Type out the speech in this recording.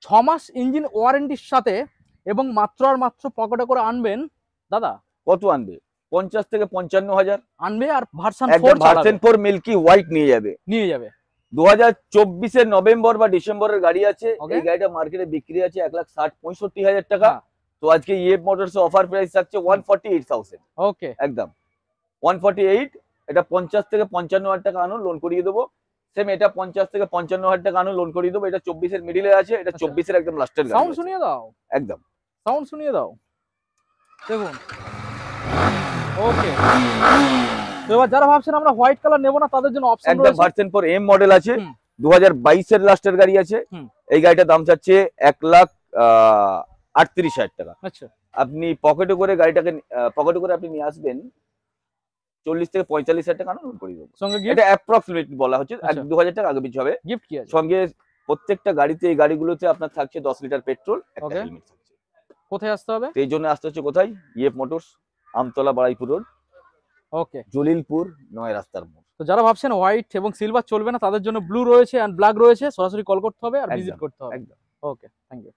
6 মাস engine ওয়ারেন্টির সাথে, এবং মাত্র আর মাত্র পকেটে করে আনবেন দাদা। কত আনবে? 50 থেকে 55,000 আনবে, আর ভার্সন 4 একদম ভার্সন চালাবে, 4 মিল্কি হোয়াইট নিয়ে যাবে। নিয়ে যাবে। 2024 নভেম্বর বা ডিসেম্বরের গাড়ি আছে। Okay. এই গাড়িটা মার্কেটে বিক্রি আছে 1,60,65,000 টাকা। হ্যাঁ। তো আজকে ইএফ মোটরস অফার প্রাইস থাকছে 148,000। ওকে, একদম 148। এটা 50 থেকে 55,000 টাকা আনুন, লোন করিয়ে দেবো। সেম এটা 50 থেকে 55,000 টাকা আনুন, লোন করিয়ে দেবো। এটা 24 এর মিডিলে আছে, এটা 24 এর একদম লাস্টের গাড়ি সাউন্ড আছে। শুনিয়ে দাও, একদম সাউন্ড শুনিয়ে দাও, দেখুন। ওকে, তো এবার যারা ভাবছেন আমরা হোয়াইট কালার নেব না, তাদের জন্য অপশন একদম রয়েছে। ভার্সন 4 এম মডেল আছে। হুম। 2022 এর লাস্টের গাড়ি আছে। হুম। এই গাড়িটার দাম চাচ্ছে 1,38,000 টাকা। আচ্ছা, আপনি পকেটে করে গাড়িটাকে পকেটে করে আপনি নিয়ে আসবেন 40 থেকে 45,000 টাকা আনুন, লোন করিয়ে দেবো। সঙ্গে গিফট, এটা অ্যাপ্রক্সিমেট বলা হচ্ছে, আচ্ছা। 2,000 টাকা আগে পিছু হবে। গিফট কি আছে? সঙ্গে প্রত্যেকটা গাড়িতে, এই গাড়িগুলোতে আপনার থাকছে 10 লিটার পেট্রোল, একটা Okay. হেলমেট থাকছে। কোথায় আসতে হবে? তো এই জন্য আসতে হচ্ছে কোথায়? EF Motors, Amtala Baruipur road, okay, Jalilpur 9 রাস্তার মোড়। তো যারা ভাবছেন হোয়াইট এবং সিলভার চলবে না, তাদের জন্য ব্লু রয়েছে এন্ড ব্ল্যাক রয়েছে, সরাসরি কল করতে হবে আর ভিজিট একদম করতে হবে। একদম। ওকে, থ্যাংক ইউ।